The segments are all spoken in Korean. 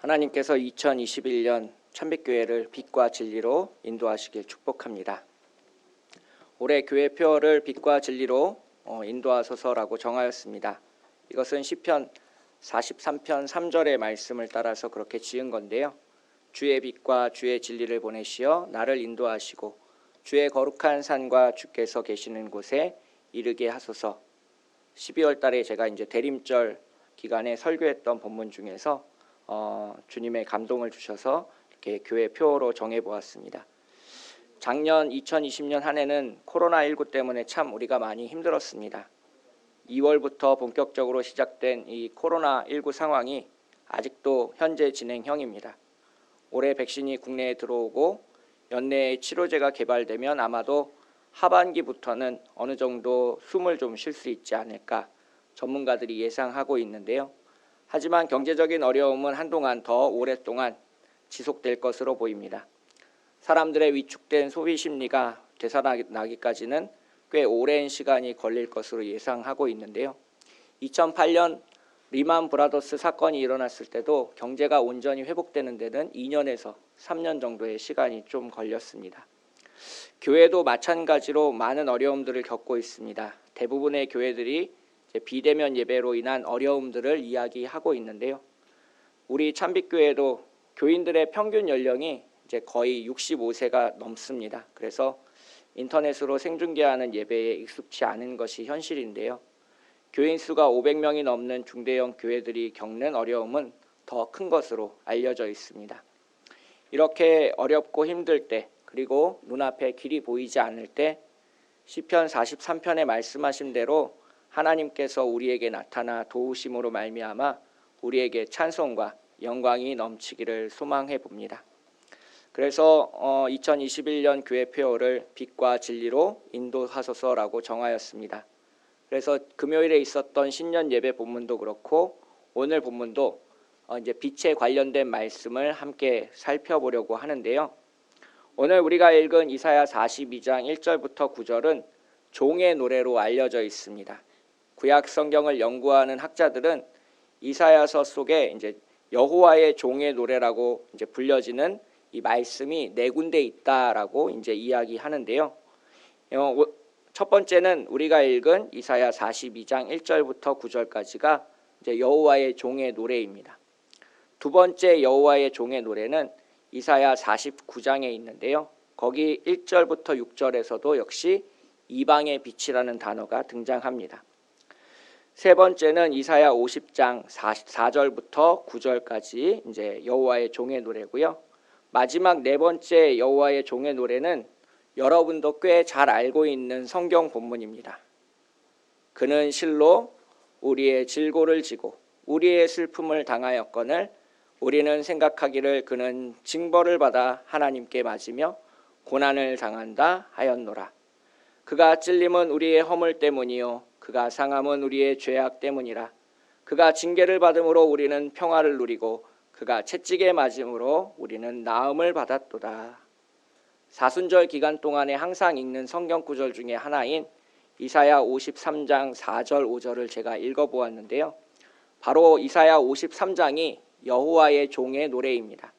하나님께서 2021년 참빛교회를 빛과 진리로 인도하시길 축복합니다. 올해 교회 표어를 빛과 진리로 인도하소서라고 정하였습니다. 이것은 시편 43편 3절의 말씀을 따라서 그렇게 지은 건데요. 주의 빛과 주의 진리를 보내시어 나를 인도하시고 주의 거룩한 산과 주께서 계시는 곳에 이르게 하소서. 12월 달에 제가 이제 대림절 기간에 설교했던 본문 중에서 주님의 감동을 주셔서 이렇게 교회 표어로 정해 보았습니다. 작년 2020년 한 해는 코로나19 때문에 참 우리가 많이 힘들었습니다. 2월부터 본격적으로 시작된 이 코로나19 상황이 아직도 현재 진행형입니다. 올해 백신이 국내에 들어오고 연내에 치료제가 개발되면 아마도 하반기부터는 어느 정도 숨을 좀 쉴 수 있지 않을까 전문가들이 예상하고 있는데요. 하지만 경제적인 어려움은 한동안 더 오랫동안 지속될 것으로 보입니다. 사람들의 위축된 소비 심리가 되살아나기까지는 꽤 오랜 시간이 걸릴 것으로 예상하고 있는데요. 2008년 리만 브라더스 사건이 일어났을 때도 경제가 온전히 회복되는 데는 2년에서 3년 정도의 시간이 좀 걸렸습니다. 교회도 마찬가지로 많은 어려움들을 겪고 있습니다. 대부분의 교회들이 비대면 예배로 인한 어려움들을 이야기하고 있는데요. 우리 참빛교회도 교인들의 평균 연령이 이제 거의 65세가 넘습니다. 그래서 인터넷으로 생중계하는 예배에 익숙치 않은 것이 현실인데요. 교인 수가 500명이 넘는 중대형 교회들이 겪는 어려움은 더 큰 것으로 알려져 있습니다. 이렇게 어렵고 힘들 때, 그리고 눈앞에 길이 보이지 않을 때 시편 43편에 말씀하신 대로 하나님께서 우리에게 나타나 도우심으로 말미암아 우리에게 찬송과 영광이 넘치기를 소망해 봅니다. 그래서 2021년 교회 표어를 빛과 진리로 인도하소서라고 정하였습니다. 그래서 금요일에 있었던 신년 예배 본문도 그렇고 오늘 본문도 이제 빛에 관련된 말씀을 함께 살펴보려고 하는데요. 오늘 우리가 읽은 이사야 42장 1절부터 9절은 종의 노래로 알려져 있습니다. 구약 성경을 연구하는 학자들은 이사야서 속에 이제 여호와의 종의 노래라고 이제 불려지는 이 말씀이 네 군데 있다라고 이제 이야기하는데요. 첫 번째는 우리가 읽은 이사야 42장 1절부터 9절까지가 이제 여호와의 종의 노래입니다. 두 번째 여호와의 종의 노래는 이사야 49장에 있는데요. 거기 1절부터 6절에서도 역시 이방의 빛이라는 단어가 등장합니다. 세 번째는 이사야 50장 4절부터 9절까지 이제 여호와의 종의 노래고요. 마지막 네 번째 여호와의 종의 노래는 여러분도 꽤 잘 알고 있는 성경 본문입니다. 그는 실로 우리의 질고를 지고 우리의 슬픔을 당하였거늘 우리는 생각하기를 그는 징벌을 받아 하나님께 맞으며 고난을 당한다 하였노라. 그가 찔림은 우리의 허물 때문이요 그가 상함은 우리의 죄악 때문이라. 그가 징계를 받음으로 우리는 평화를 누리고 그가 채찍에 맞음으로 우리는 나음을 받았도다. 사순절 기간 동안에 항상 읽는 성경 구절 중에 하나인 이사야 53장 4절 5절을 제가 읽어보았는데요. 바로 이사야 53장이 여호와의 종의 노래입니다.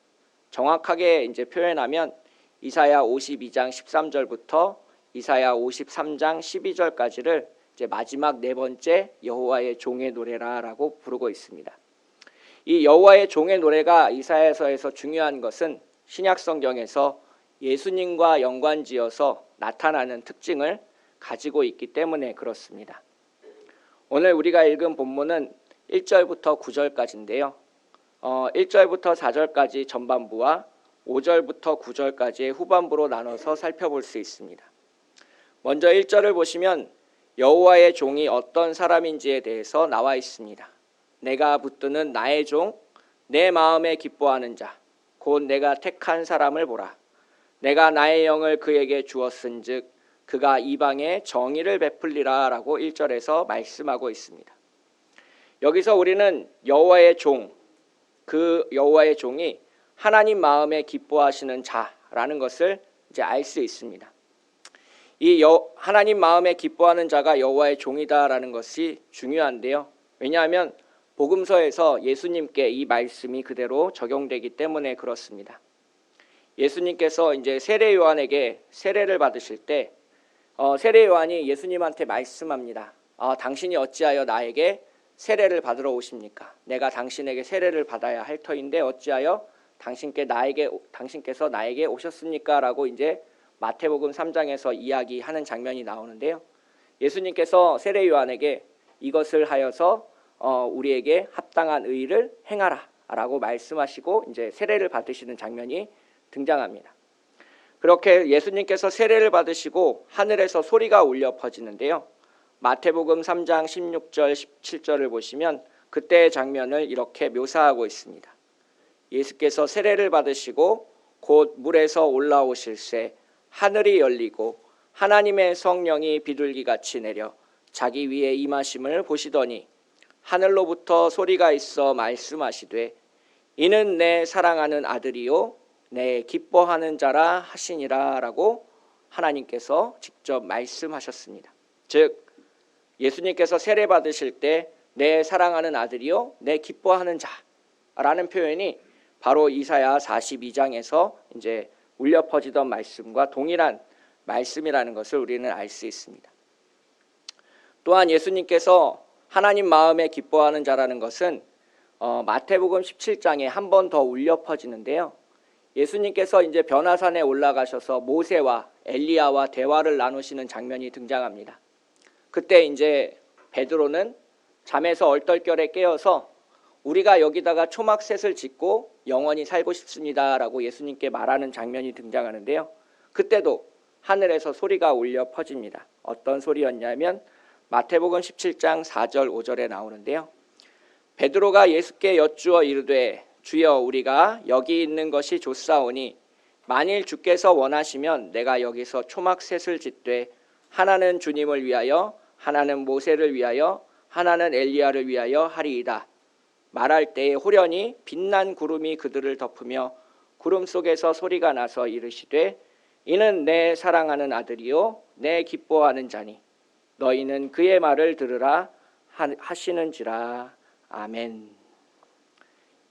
정확하게 이제 표현하면 이사야 52장 13절부터 이사야 53장 12절까지를 이제 마지막 네 번째 여호와의 종의 노래라고 부르고 있습니다. 이 여호와의 종의 노래가 이사야서에서 중요한 것은 신약 성경에서 예수님과 연관지어서 나타나는 특징을 가지고 있기 때문에 그렇습니다. 오늘 우리가 읽은 본문은 1절부터 9절까지인데요. 1절부터 4절까지 전반부와 5절부터 9절까지의 후반부로 나눠서 살펴볼 수 있습니다. 먼저 1절을 보시면 여호와의 종이 어떤 사람인지에 대해서 나와 있습니다. 내가 붙드는 나의 종, 내 마음에 기뻐하는 자, 곧 내가 택한 사람을 보라. 내가 나의 영을 그에게 주었은즉 그가 이방에 정의를 베풀리라 라고 1절에서 말씀하고 있습니다. 여기서 우리는 여호와의 종, 그 여호와의 종이 하나님 마음에 기뻐하시는 자라는 것을 이제 알 수 있습니다. 이 하나님 마음에 기뻐하는 자가 여호와의 종이다라는 것이 중요한데요. 왜냐하면 복음서에서 예수님께 이 말씀이 그대로 적용되기 때문에 그렇습니다. 예수님께서 이제 세례 요한에게 세례를 받으실 때 세례 요한이 예수님한테 말씀합니다. 당신이 어찌하여 나에게 세례를 받으러 오십니까? 내가 당신에게 세례를 받아야 할 터인데 어찌하여 당신께서 나에게 오셨습니까? 라고 이제 마태복음 3장에서 이야기하는 장면이 나오는데요. 예수님께서 세례 요한에게 이것을 하여서 우리에게 합당한 의를 행하라 라고 말씀하시고 이제 세례를 받으시는 장면이 등장합니다. 그렇게 예수님께서 세례를 받으시고 하늘에서 소리가 울려 퍼지는데요. 마태복음 3장 16절 17절을 보시면 그때의 장면을 이렇게 묘사하고 있습니다. 예수께서 세례를 받으시고 곧 물에서 올라오실새 하늘이 열리고 하나님의 성령이 비둘기같이 내려 자기 위에 임하심을 보시더니 하늘로부터 소리가 있어 말씀하시되 이는 내 사랑하는 아들이요 내 기뻐하는 자라 하시니라 라고 하나님께서 직접 말씀하셨습니다. 즉 예수님께서 세례 받으실 때 내 사랑하는 아들이요 내 기뻐하는 자라는 표현이 바로 이사야 42장에서 이제 울려 퍼지던 말씀과 동일한 말씀이라는 것을 우리는 알 수 있습니다. 또한 예수님께서 하나님 마음에 기뻐하는 자라는 것은 마태복음 17장에 한 번 더 울려 퍼지는데요. 예수님께서 이제 변화산에 올라가셔서 모세와 엘리야와 대화를 나누시는 장면이 등장합니다. 그때 이제 베드로는 잠에서 얼떨결에 깨어서 우리가 여기다가 초막셋을 짓고 영원히 살고 싶습니다라고 예수님께 말하는 장면이 등장하는데요. 그때도 하늘에서 소리가 울려 퍼집니다. 어떤 소리였냐면 마태복음 17장 4절 5절에 나오는데요. 베드로가 예수께 여쭈어 이르되 주여 우리가 여기 있는 것이 좋사오니 만일 주께서 원하시면 내가 여기서 초막셋을 짓되 하나는 주님을 위하여 하나는 모세를 위하여 하나는 엘리야를 위하여 하리이다. 말할 때에 호련히 빛난 구름이 그들을 덮으며 구름 속에서 소리가 나서 이르시되 이는 내 사랑하는 아들이요 내 기뻐하는 자니 너희는 그의 말을 들으라 하시는지라. 아멘.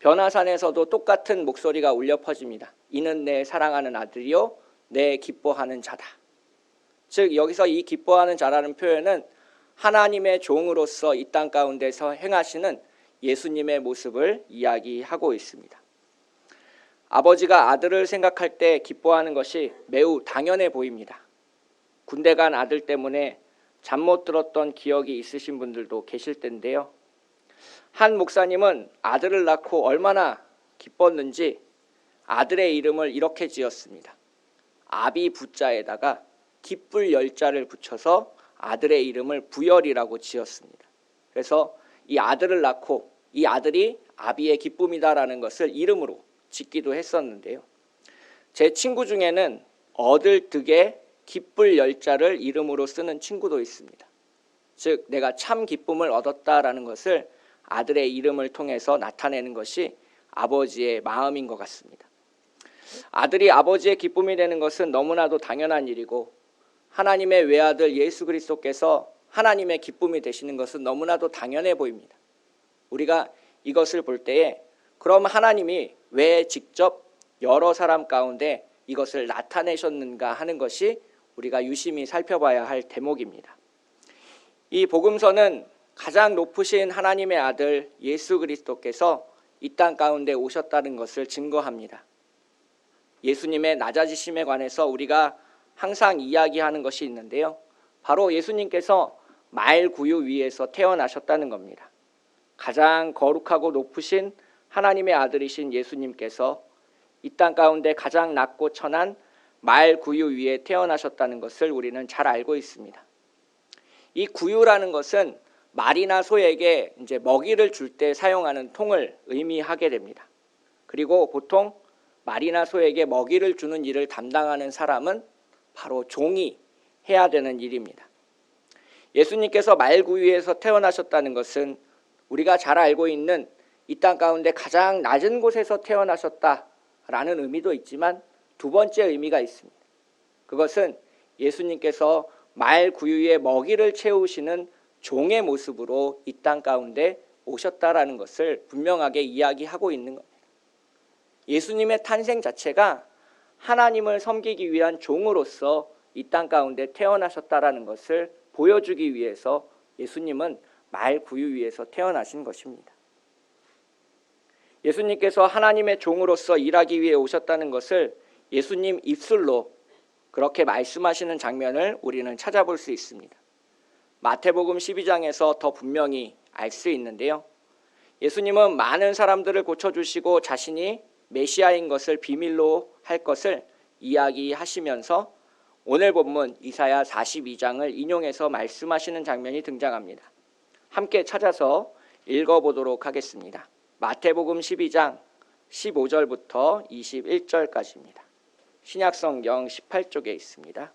변화산에서도 똑같은 목소리가 울려 퍼집니다. 이는 내 사랑하는 아들이요 내 기뻐하는 자다. 즉 여기서 이 기뻐하는 자라는 표현은 하나님의 종으로서 이 땅 가운데서 행하시는 예수님의 모습을 이야기하고 있습니다. 아버지가 아들을 생각할 때 기뻐하는 것이 매우 당연해 보입니다. 군대 간 아들 때문에 잠 못 들었던 기억이 있으신 분들도 계실 텐데요. 한 목사님은 아들을 낳고 얼마나 기뻤는지 아들의 이름을 이렇게 지었습니다. 아비 부자에다가 기쁠 열자를 붙여서 아들의 이름을 부열이라고 지었습니다. 그래서 이 아들을 낳고 이 아들이 아비의 기쁨이다라는 것을 이름으로 짓기도 했었는데요. 제 친구 중에는 얻을 득에 기쁠 열자를 이름으로 쓰는 친구도 있습니다. 즉 내가 참 기쁨을 얻었다라는 것을 아들의 이름을 통해서 나타내는 것이 아버지의 마음인 것 같습니다. 아들이 아버지의 기쁨이 되는 것은 너무나도 당연한 일이고 하나님의 외아들 예수 그리스도께서 하나님의 기쁨이 되시는 것은 너무나도 당연해 보입니다. 우리가 이것을 볼 때에 그럼 하나님이 왜 직접 여러 사람 가운데 이것을 나타내셨는가 하는 것이 우리가 유심히 살펴봐야 할 대목입니다. 이 복음서는 가장 높으신 하나님의 아들 예수 그리스도께서 이 땅 가운데 오셨다는 것을 증거합니다. 예수님의 낮아지심에 관해서 우리가 항상 이야기하는 것이 있는데요. 바로 예수님께서 말구유 위에서 태어나셨다는 겁니다. 가장 거룩하고 높으신 하나님의 아들이신 예수님께서 이 땅 가운데 가장 낮고 천한 말구유 위에 태어나셨다는 것을 우리는 잘 알고 있습니다. 이 구유라는 것은 말이나 소에게 이제 먹이를 줄 때 사용하는 통을 의미하게 됩니다. 그리고 보통 말이나 소에게 먹이를 주는 일을 담당하는 사람은 바로 종이 해야 되는 일입니다. 예수님께서 말구유에서 태어나셨다는 것은 우리가 잘 알고 있는 이 땅 가운데 가장 낮은 곳에서 태어나셨다라는 의미도 있지만 두 번째 의미가 있습니다. 그것은 예수님께서 말구유의 먹이를 채우시는 종의 모습으로 이 땅 가운데 오셨다라는 것을 분명하게 이야기하고 있는 겁니다. 예수님의 탄생 자체가 하나님을 섬기기 위한 종으로서 이 땅 가운데 태어나셨다라는 것을 보여주기 위해서 예수님은 말 구유 위에서 태어나신 것입니다. 예수님께서 하나님의 종으로서 일하기 위해 오셨다는 것을 예수님 입술로 그렇게 말씀하시는 장면을 우리는 찾아볼 수 있습니다. 마태복음 12장에서 더 분명히 알 수 있는데요. 예수님은 많은 사람들을 고쳐주시고 자신이 메시아인 것을 비밀로 할 것을 이야기하시면서 오늘 본문 이사야 42장을 인용해서 말씀하시는 장면이 등장합니다. 함께 찾아서 읽어보도록 하겠습니다. 마태복음 12장 15절부터 21절까지입니다. 신약성경 18쪽에 있습니다.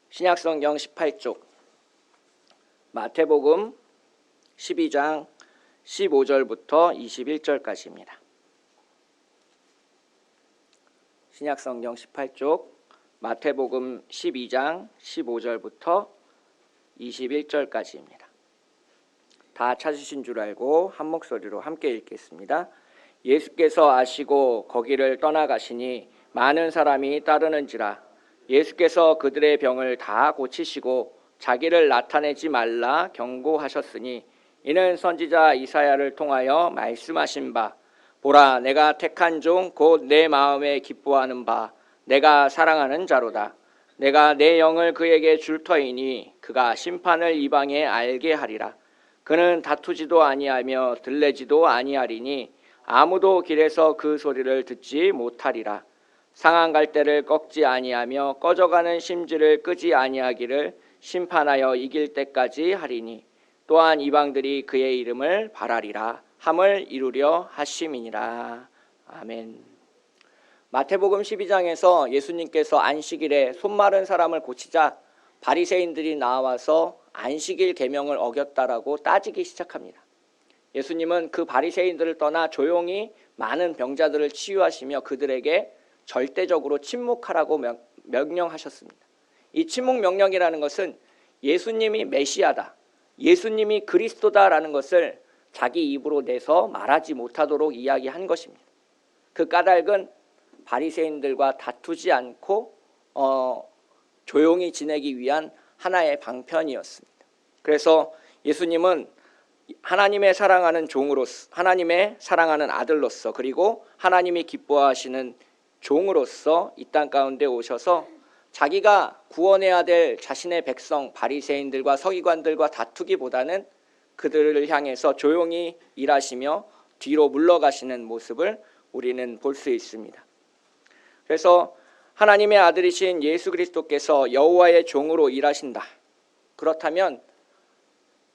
신약성경 18쪽 마태복음 12장 15절부터 21절까지입니다. 신약성경 18쪽 마태복음 12장 15절부터 21절까지입니다. 다 찾으신 줄 알고 한 목소리로 함께 읽겠습니다. 예수께서 아시고 거기를 떠나가시니 많은 사람이 따르는지라. 예수께서 그들의 병을 다 고치시고 자기를 나타내지 말라 경고하셨으니 이는 선지자 이사야를 통하여 말씀하신 바 보라 내가 택한 종 곧 내 마음에 기뻐하는 바 내가 사랑하는 자로다. 내가 내 영을 그에게 줄 터이니 그가 심판을 이방에 알게 하리라. 그는 다투지도 아니하며 들레지도 아니하리니 아무도 길에서 그 소리를 듣지 못하리라. 상한 갈대를 꺾지 아니하며 꺼져가는 심지를 끄지 아니하기를 심판하여 이길 때까지 하리니 또한 이방들이 그의 이름을 바라리라 함을 이루려 하심이니라. 아멘. 마태복음 12장에서 예수님께서 안식일에 손 마른 사람을 고치자 바리새인들이 나와서 안식일 계명을 어겼다라고 따지기 시작합니다. 예수님은 그 바리새인들을 떠나 조용히 많은 병자들을 치유하시며 그들에게 절대적으로 침묵하라고 명령하셨습니다. 이 침묵 명령이라는 것은 예수님이 메시아다, 예수님이 그리스도다라는 것을 자기 입으로 내서 말하지 못하도록 이야기한 것입니다. 그 까닭은 바리새인들과 다투지 않고 조용히 지내기 위한 하나의 방편이었습니다. 그래서 예수님은 하나님의 사랑하는 종으로서, 하나님의 사랑하는 아들로서, 그리고 하나님이 기뻐하시는 종으로서 이 땅 가운데 오셔서 자기가 구원해야 될 자신의 백성 바리새인들과 서기관들과 다투기보다는 그들을 향해서 조용히 일하시며 뒤로 물러가시는 모습을 우리는 볼 수 있습니다. 그래서 하나님의 아들이신 예수 그리스도께서 여호와의 종으로 일하신다. 그렇다면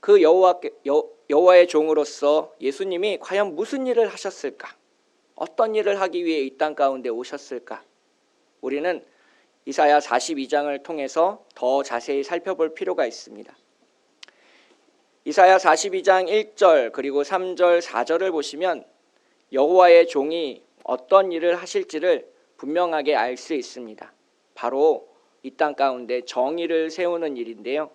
그 여호와의 종으로서 예수님이 과연 무슨 일을 하셨을까? 어떤 일을 하기 위해 이 땅 가운데 오셨을까? 우리는 이사야 42장을 통해서 더 자세히 살펴볼 필요가 있습니다. 이사야 42장 1절 그리고 3절 4절을 보시면 여호와의 종이 어떤 일을 하실지를 분명하게 알 수 있습니다. 바로 이 땅 가운데 정의를 세우는 일인데요.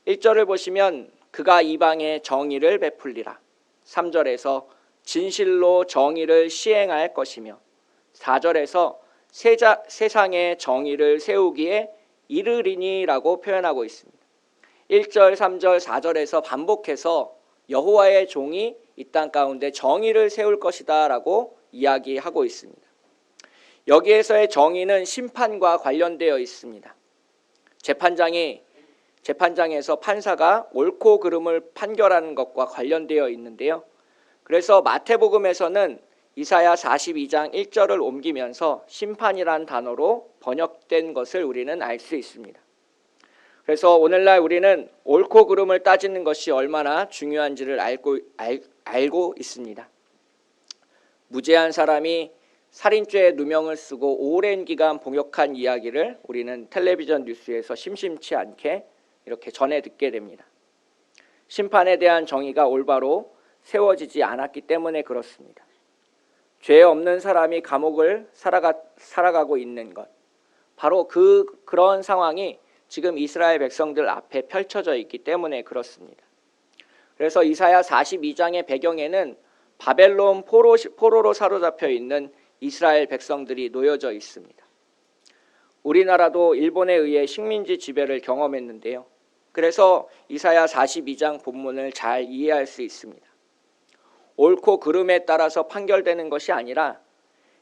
1절을 보시면 그가 이방에 정의를 베풀리라. 3절에서 진실로 정의를 시행할 것이며 4절에서 세상에 정의를 세우기에 이르리니라고 표현하고 있습니다. 1절, 3절, 4절에서 반복해서 여호와의 종이 이 땅 가운데 정의를 세울 것이다 라고 이야기하고 있습니다. 여기에서의 정의는 심판과 관련되어 있습니다. 재판장에서 판사가 옳고 그름을 판결하는 것과 관련되어 있는데요. 그래서 마태복음에서는 이사야 42장 1절을 옮기면서 심판이란 단어로 번역된 것을 우리는 알 수 있습니다. 그래서 오늘날 우리는 옳고 그름을 따지는 것이 얼마나 중요한지를 알고 있습니다. 무죄한 사람이 살인죄에 누명을 쓰고 오랜 기간 복역한 이야기를 우리는 텔레비전 뉴스에서 심심치 않게 이렇게 전해 듣게 됩니다. 심판에 대한 정의가 올바로 세워지지 않았기 때문에 그렇습니다. 죄 없는 사람이 감옥을 살아가고 있는 것, 바로 그런 상황이 지금 이스라엘 백성들 앞에 펼쳐져 있기 때문에 그렇습니다. 그래서 이사야 42장의 배경에는 바벨론 포로로 사로잡혀 있는 이스라엘 백성들이 놓여져 있습니다. 우리나라도 일본에 의해 식민지 지배를 경험했는데요. 그래서 이사야 42장 본문을 잘 이해할 수 있습니다. 옳고 그름에 따라서 판결되는 것이 아니라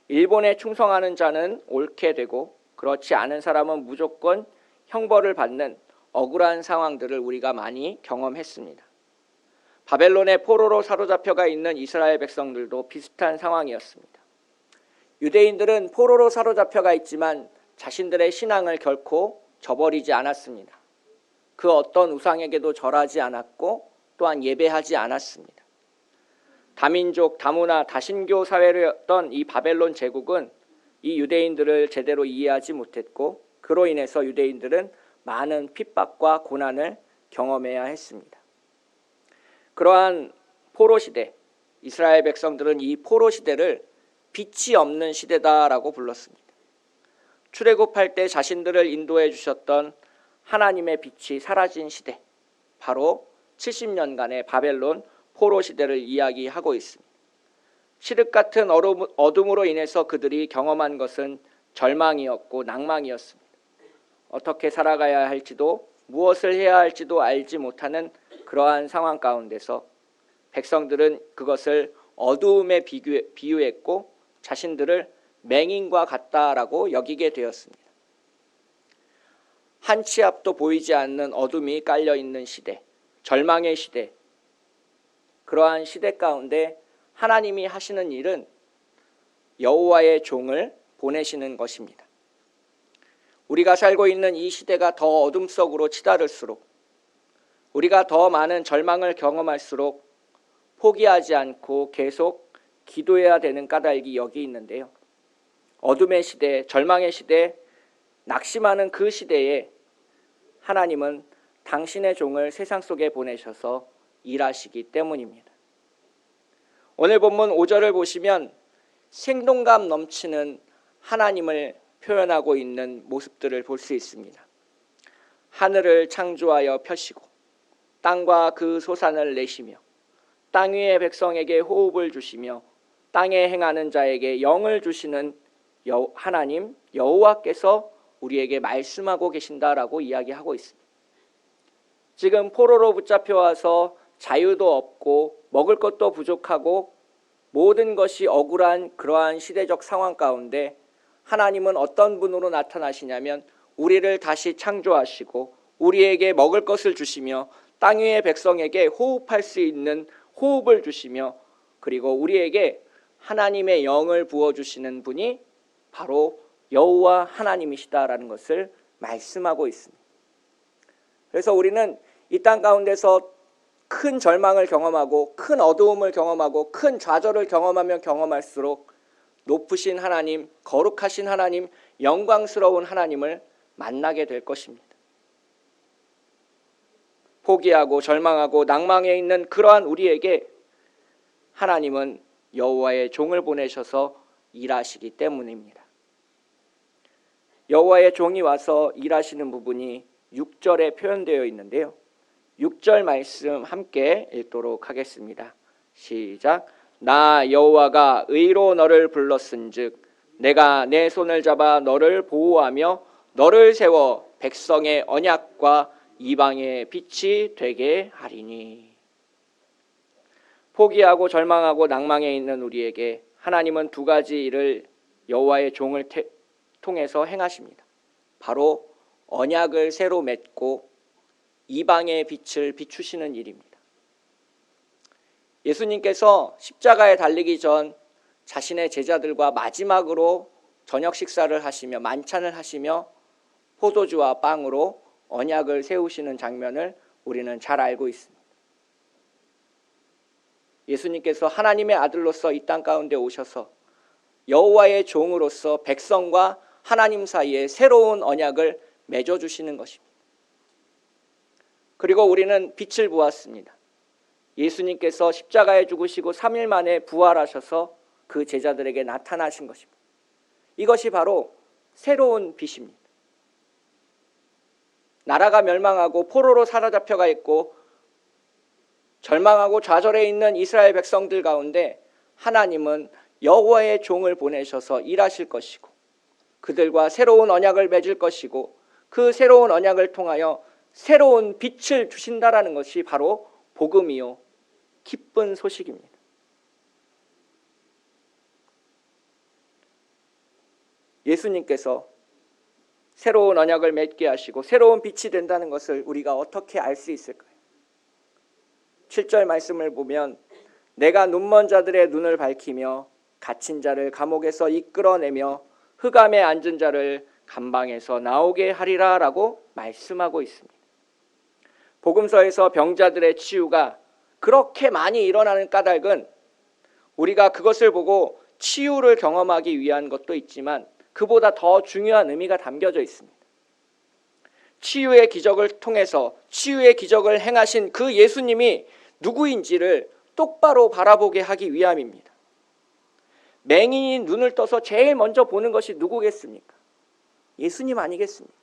일본에 충성하는 자는 옳게 되고 그렇지 않은 사람은 무조건 형벌을 받는 억울한 상황들을 우리가 많이 경험했습니다. 바벨론의 포로로 사로잡혀가 있는 이스라엘 백성들도 비슷한 상황이었습니다. 유대인들은 포로로 사로잡혀가 있지만 자신들의 신앙을 결코 저버리지 않았습니다. 그 어떤 우상에게도 절하지 않았고 또한 예배하지 않았습니다. 다민족, 다문화, 다신교 사회였던 이 바벨론 제국은 이 유대인들을 제대로 이해하지 못했고 그로 인해서 유대인들은 많은 핍박과 고난을 경험해야 했습니다. 그러한 포로 시대, 이스라엘 백성들은 이 포로 시대를 빛이 없는 시대다라고 불렀습니다. 출애굽할 때 자신들을 인도해 주셨던 하나님의 빛이 사라진 시대, 바로 70년간의 바벨론 포로 시대를 이야기하고 있습니다. 칠흑 같은 어둠으로 인해서 그들이 경험한 것은 절망이었고 낭망이었습니다. 어떻게 살아가야 할지도 무엇을 해야 할지도 알지 못하는 그러한 상황 가운데서 백성들은 그것을 어두움에 비유했고 자신들을 맹인과 같다라고 여기게 되었습니다. 한 치 앞도 보이지 않는 어둠이 깔려있는 시대, 절망의 시대, 그러한 시대 가운데 하나님이 하시는 일은 여호와의 종을 보내시는 것입니다. 우리가 살고 있는 이 시대가 더 어둠 속으로 치달을수록, 우리가 더 많은 절망을 경험할수록 포기하지 않고 계속 기도해야 되는 까닭이 여기 있는데요. 어둠의 시대, 절망의 시대, 낙심하는 그 시대에 하나님은 당신의 종을 세상 속에 보내셔서 일하시기 때문입니다. 오늘 본문 5절을 보시면 생동감 넘치는 하나님을 표현하고 있는 모습들을 볼 수 있습니다. 하늘을 창조하여 펴시고 땅과 그 소산을 내시며 땅 위의 백성에게 호흡을 주시며 땅에 행하는 자에게 영을 주시는 하나님 여호와께서 우리에게 말씀하고 계신다라고 이야기하고 있습니다. 지금 포로로 붙잡혀 와서 자유도 없고 먹을 것도 부족하고 모든 것이 억울한 그러한 시대적 상황 가운데 하나님은 어떤 분으로 나타나시냐면 우리를 다시 창조하시고 우리에게 먹을 것을 주시며 땅 위의 백성에게 호흡할 수 있는 호흡을 주시며 그리고 우리에게 하나님의 영을 부어주시는 분이 바로 여호와 하나님이시다라는 것을 말씀하고 있습니다. 그래서 우리는 이 땅 가운데서 큰 절망을 경험하고 큰 어두움을 경험하고 큰 좌절을 경험하면 경험할수록 높으신 하나님, 거룩하신 하나님, 영광스러운 하나님을 만나게 될 것입니다. 포기하고 절망하고 낭망해 있는 그러한 우리에게 하나님은 여호와의 종을 보내셔서 일하시기 때문입니다. 여호와의 종이 와서 일하시는 부분이 6절에 표현되어 있는데요. 6절 말씀 함께 읽도록 하겠습니다. 시작. 나 여호와가 의로 너를 불렀은즉 내가 내 손을 잡아 너를 보호하며 너를 세워 백성의 언약과 이방의 빛이 되게 하리니. 포기하고 절망하고 낭망해 있는 우리에게 하나님은 두 가지 일을 여호와의 종을 통해서 행하십니다. 바로 언약을 새로 맺고 이방의 빛을 비추시는 일입니다. 예수님께서 십자가에 달리기 전 자신의 제자들과 마지막으로 저녁 식사를 하시며 만찬을 하시며 포도주와 빵으로 언약을 세우시는 장면을 우리는 잘 알고 있습니다. 예수님께서 하나님의 아들로서 이 땅 가운데 오셔서 여호와의 종으로서 백성과 하나님 사이에 새로운 언약을 맺어주시는 것입니다. 그리고 우리는 빛을 보았습니다. 예수님께서 십자가에 죽으시고 3일 만에 부활하셔서 그 제자들에게 나타나신 것입니다. 이것이 바로 새로운 빛입니다. 나라가 멸망하고 포로로 사로잡혀가 있고 절망하고 좌절해 있는 이스라엘 백성들 가운데 하나님은 여호와의 종을 보내셔서 일하실 것이고 그들과 새로운 언약을 맺을 것이고 그 새로운 언약을 통하여 새로운 빛을 주신다라는 것이 바로 복음이요 기쁜 소식입니다. 예수님께서 새로운 언약을 맺게 하시고 새로운 빛이 된다는 것을 우리가 어떻게 알 수 있을까요? 7절 말씀을 보면 내가 눈먼 자들의 눈을 밝히며 갇힌 자를 감옥에서 이끌어내며 흑암에 앉은 자를 감방에서 나오게 하리라 라고 말씀하고 있습니다. 복음서에서 병자들의 치유가 그렇게 많이 일어나는 까닭은 우리가 그것을 보고 치유를 경험하기 위한 것도 있지만 그보다 더 중요한 의미가 담겨져 있습니다. 치유의 기적을 통해서 치유의 기적을 행하신 그 예수님이 누구인지를 똑바로 바라보게 하기 위함입니다. 맹인이 눈을 떠서 제일 먼저 보는 것이 누구겠습니까? 예수님 아니겠습니까?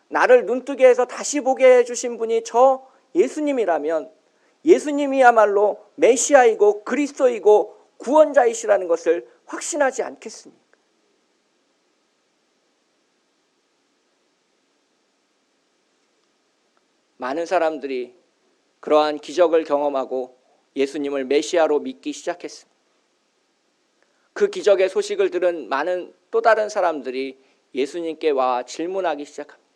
나를 눈뜨게 해서 다시 보게 해주신 분이 저 예수님이라면 예수님이야말로 메시아이고 그리스도이고 구원자이시라는 것을 확신하지 않겠습니까? 많은 사람들이 그러한 기적을 경험하고 예수님을 메시아로 믿기 시작했습니다. 그 기적의 소식을 들은 많은 또 다른 사람들이 예수님께 와 질문하기 시작합니다.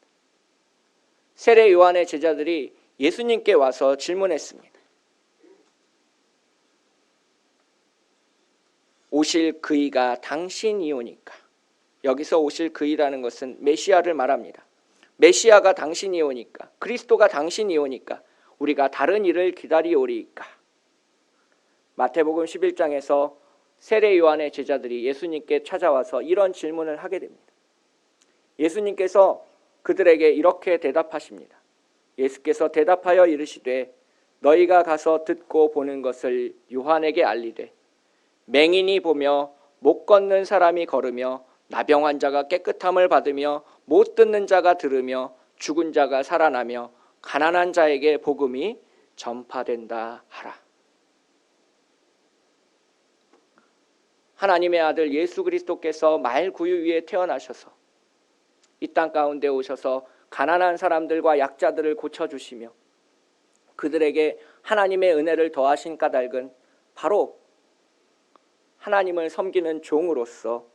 세례 요한의 제자들이 예수님께 와서 질문했습니다. 오실 그이가 당신이오니까. 여기서 오실 그이라는 것은 메시아를 말합니다. 메시아가 당신이오니까, 그리스도가 당신이오니까 우리가 다른 일을 기다리오리이까. 마태복음 11장에서 세례 요한의 제자들이 예수님께 찾아와서 이런 질문을 하게 됩니다. 예수님께서 그들에게 이렇게 대답하십니다. 예수께서 대답하여 이르시되 너희가 가서 듣고 보는 것을 요한에게 알리되 맹인이 보며 못 걷는 사람이 걸으며 나병 환자가 깨끗함을 받으며 못 듣는 자가 들으며 죽은 자가 살아나며 가난한 자에게 복음이 전파된다 하라. 하나님의 아들 예수 그리스도께서 말구유 위에 태어나셔서 이 땅 가운데 오셔서 가난한 사람들과 약자들을 고쳐주시며 그들에게 하나님의 은혜를 더하신 까닭은 바로 하나님을 섬기는 종으로서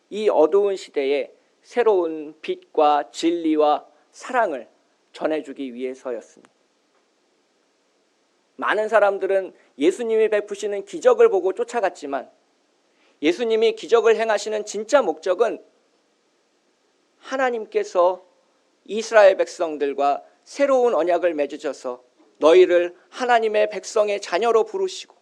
이 어두운 시대에 새로운 빛과 진리와 사랑을 전해주기 위해서였습니다. 많은 사람들은 예수님이 베푸시는 기적을 보고 쫓아갔지만 예수님이 기적을 행하시는 진짜 목적은 하나님께서 이스라엘 백성들과 새로운 언약을 맺으셔서 너희를 하나님의 백성의 자녀로 부르시고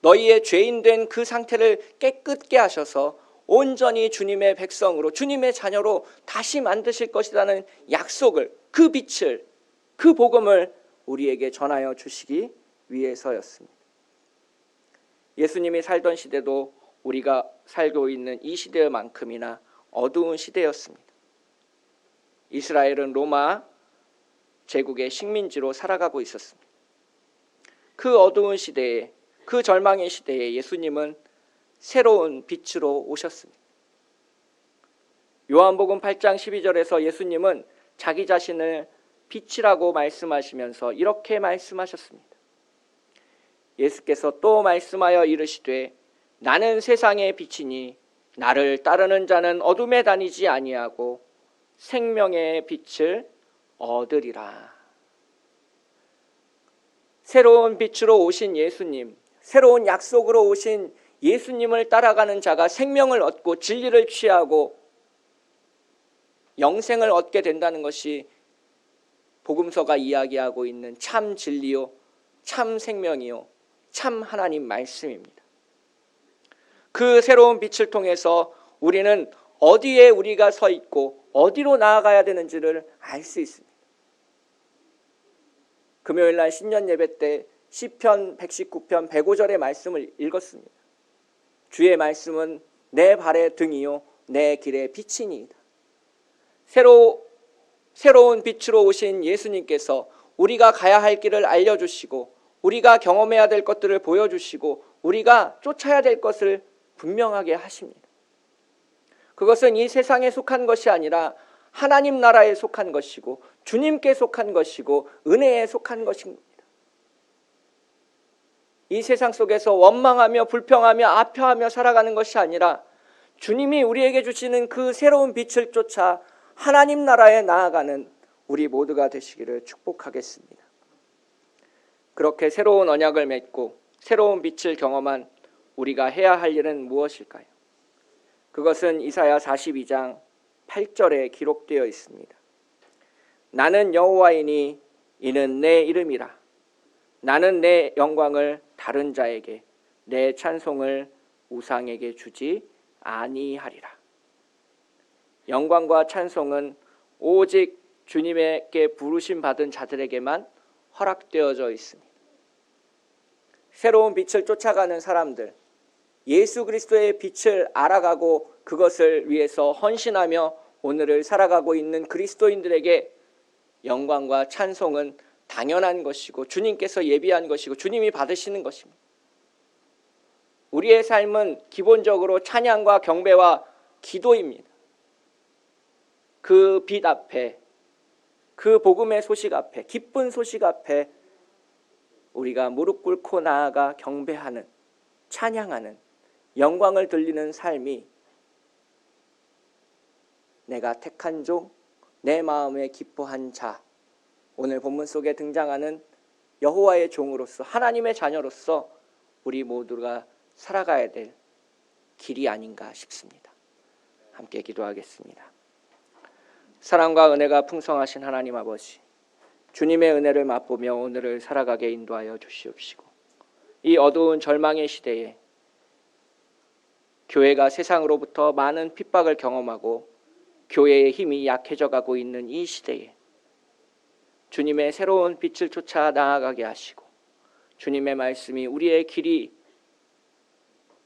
너희의 죄인된 그 상태를 깨끗게 하셔서 온전히 주님의 백성으로 주님의 자녀로 다시 만드실 것이라는 약속을, 그 빛을, 그 복음을 우리에게 전하여 주시기 위해서였습니다. 예수님이 살던 시대도 우리가 살고 있는 이 시대만큼이나 어두운 시대였습니다. 이스라엘은 로마 제국의 식민지로 살아가고 있었습니다. 그 어두운 시대에, 그 절망의 시대에 예수님은 새로운 빛으로 오셨습니다. 요한복음 8장 12절에서 예수님은 자기 자신을 빛이라고 말씀하시면서 이렇게 말씀하셨습니다. 예수께서 또 말씀하여 이르시되 나는 세상의 빛이니 나를 따르는 자는 어둠에 다니지 아니하고 생명의 빛을 얻으리라. 새로운 빛으로 오신 예수님, 새로운 약속으로 오신 예수님을 따라가는 자가 생명을 얻고 진리를 취하고 영생을 얻게 된다는 것이 복음서가 이야기하고 있는 참 진리요, 참 생명이요, 참 하나님 말씀입니다. 그 새로운 빛을 통해서 우리는 어디에 우리가 서 있고 어디로 나아가야 되는지를 알 수 있습니다. 금요일 날 신년 예배 때 시편 119편 105절의 말씀을 읽었습니다. 주의 말씀은 내 발의 등이요 내 길의 빛이니이다. 새로운 빛으로 오신 예수님께서 우리가 가야 할 길을 알려주시고 우리가 경험해야 될 것들을 보여주시고 우리가 쫓아야 될 것을 분명하게 하십니다. 그것은 이 세상에 속한 것이 아니라 하나님 나라에 속한 것이고 주님께 속한 것이고 은혜에 속한 것입니다. 이 세상 속에서 원망하며 불평하며 아파하며 살아가는 것이 아니라 주님이 우리에게 주시는 그 새로운 빛을 쫓아 하나님 나라에 나아가는 우리 모두가 되시기를 축복하겠습니다. 그렇게 새로운 언약을 맺고 새로운 빛을 경험한 우리가 해야 할 일은 무엇일까요? 그것은 이사야 42장 8절에 기록되어 있습니다. 나는 여호와이니 이는 내 이름이라. 나는 내 영광을 다른 자에게 내 찬송을 우상에게 주지 아니하리라. 영광과 찬송은 오직 주님에게 부르심 받은 자들에게만 허락되어져 있습니다. 새로운 빛을 쫓아가는 사람들, 예수 그리스도의 빛을 알아가고 그것을 위해서 헌신하며 오늘을 살아가고 있는 그리스도인들에게 영광과 찬송은 당연한 것이고 주님께서 예비한 것이고 주님이 받으시는 것입니다. 우리의 삶은 기본적으로 찬양과 경배와 기도입니다. 그 빛 앞에, 그 복음의 소식 앞에, 기쁜 소식 앞에 우리가 무릎 꿇고 나아가 경배하는, 찬양하는, 영광을 돌리는 삶이 내가 택한 종, 내 마음에 기뻐한 자, 오늘 본문 속에 등장하는 여호와의 종으로서 하나님의 자녀로서 우리 모두가 살아가야 될 길이 아닌가 싶습니다. 함께 기도하겠습니다. 사랑과 은혜가 풍성하신 하나님 아버지, 주님의 은혜를 맛보며 오늘을 살아가게 인도하여 주시옵시고 이 어두운 절망의 시대에 교회가 세상으로부터 많은 핍박을 경험하고 교회의 힘이 약해져 가고 있는 이 시대에 주님의 새로운 빛을 쫓아 나아가게 하시고 주님의 말씀이 우리의 길이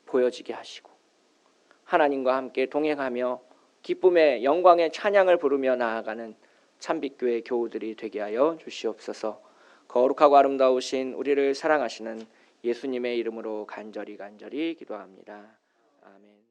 보여지게 하시고 하나님과 함께 동행하며 기쁨의 영광의 찬양을 부르며 나아가는 참빛교회 교우들이 되게 하여 주시옵소서. 거룩하고 아름다우신 우리를 사랑하시는 예수님의 이름으로 간절히 기도합니다. 아멘.